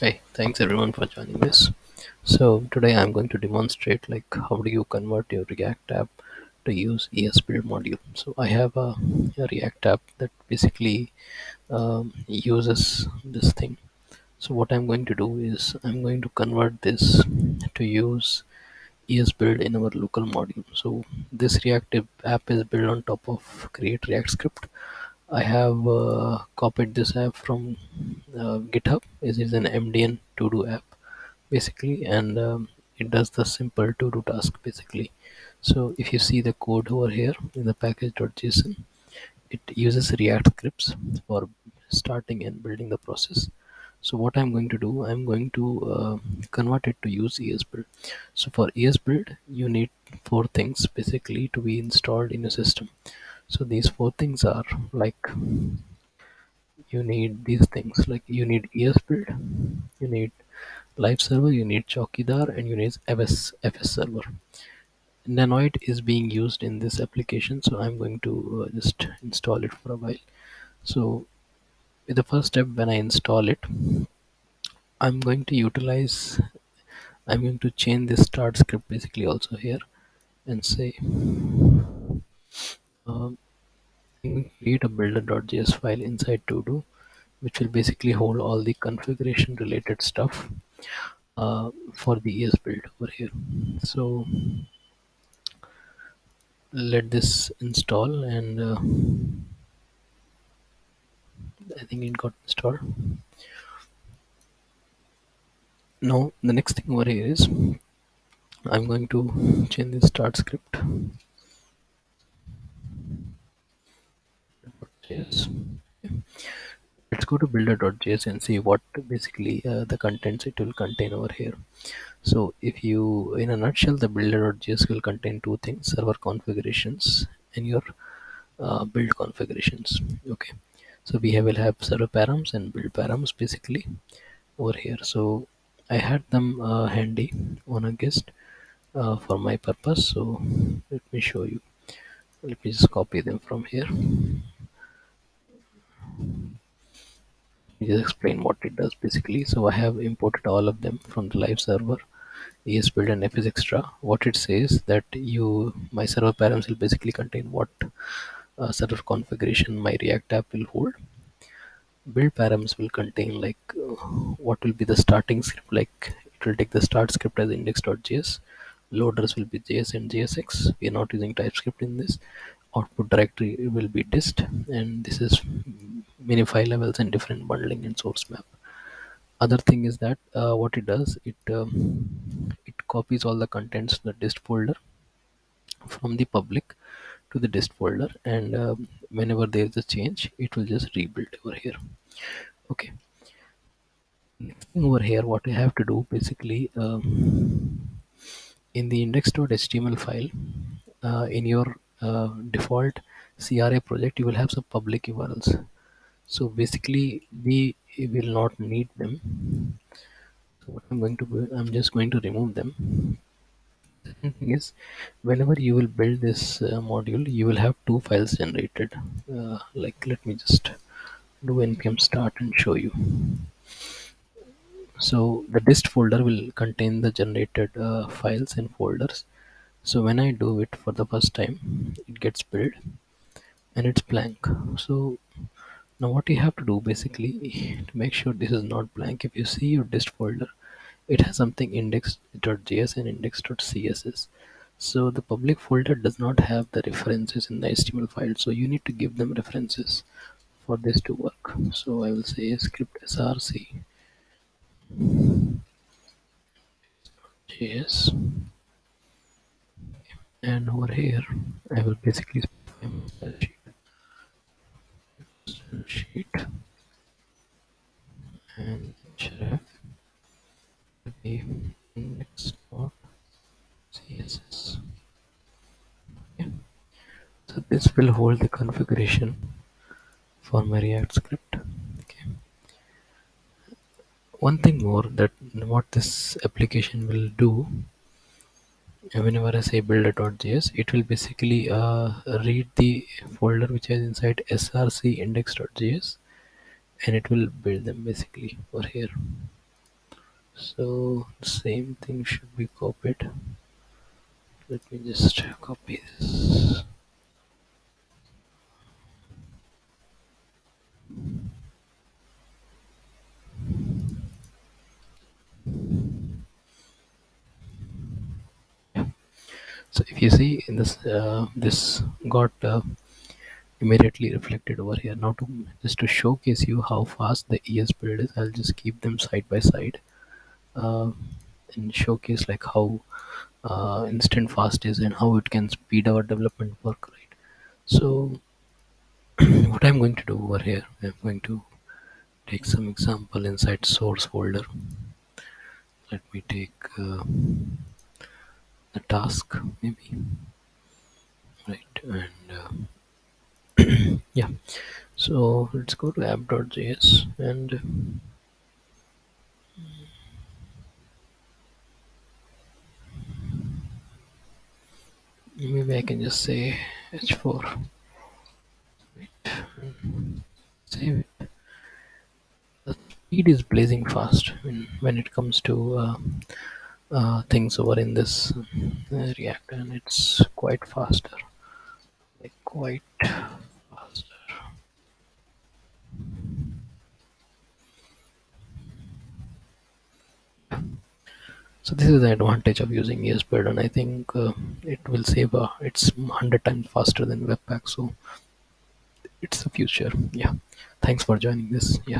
Hey, thanks everyone for joining this. So today I'm going to demonstrate like how do you convert your React app to use ESbuild module. So I have a React app that basically uses this thing. So what I'm going to do is I'm going to convert this to use ESbuild in our local module. So this React app is built on top of Create React Script. I have copied this app from GitHub. It is an MDN to-do app basically, and it does the simple to-do task basically. So if you see the code over here in the package.json, it uses React scripts for starting and building the process. So what I'm going to do, I'm going to convert it to use ESbuild. So for ESbuild, you need four things basically to be installed in your system. So these four things are like you need these things like you need ESbuild, you need live server, you need Chowkidar, and you need FS server. Nanoid is being used in this application, so I'm going to just install it for a while. So with the first step, when I install it, I'm going to utilize, I'm going to change this start script basically also here and say um, I'm going to create a builder.js file inside to do, which will basically hold all the configuration related stuff for the ES build over here. So let this install, and I think it got installed. Now the next thing over here is I'm going to change the start script. Yes. Let's go to builder.js and see what basically the contents it will contain over here. So if you, in a nutshell, the builder.js will contain two things: server configurations and your build configurations. Okay, so will have server params and build params basically over here. So I had them handy on a guest for my purpose. So let me show you. Let me just copy them from here. Let me just explain what it does basically. So I have imported all of them from the live server, ESbuild and FS extra. What it says that my server params will basically contain what server configuration my React app will hold. Build params will contain like what will be the starting script, like it will take the start script as index.js. Loaders will be JS and JSX. We are not using TypeScript in this. Output directory will be dist, and this is many file levels and different bundling and source map. Other thing is that what it does, it copies all the contents to the dist folder from the public to the dist folder, and whenever there is a change, it will just rebuild over here. Okay, over here what I have to do basically, in the index.html file, in your default CRA project, you will have some public URLs. So basically we will not need them. So what I'm going to do, I'm just going to remove them. Second thing is, whenever you will build this module, you will have two files generated. Like let me just do npm start and show you. So the dist folder will contain the generated files and folders. So when I do it for the first time, it gets built and it's blank. So now what you have to do basically to make sure this is not blank, if you see your dist folder, it has something index.js and index.css. So the public folder does not have the references in the HTML file. So you need to give them references for this to work. So I will say script src js, and over here I will basically specify my style sheet and href to be index.css. Okay. So this will hold the configuration for my React script. Okay. One thing more, that what this application will do, whenever I say builder.js, it will basically read the folder which is inside src index.js, and it will build them basically over here. So the same thing should be copied. Let me just copy this. So if you see in this, this got immediately reflected over here. Now to just to showcase you how fast the ES build is, I'll just keep them side by side, uh, and showcase like how instant fast is and how it can speed our development work, right? So what I'm going to do over here, I'm going to take some example inside source folder. Let me take the task maybe, right? And yeah, so let's go to app.js, and maybe I can just say h4. Save it. The speed is blazing fast when it comes to things over in this React, and it's quite faster, like quite faster. So this is the advantage of using ESbuild, and I think it will save. It's 100 times faster than Webpack, so it's the future. Yeah, thanks for joining this. Yeah.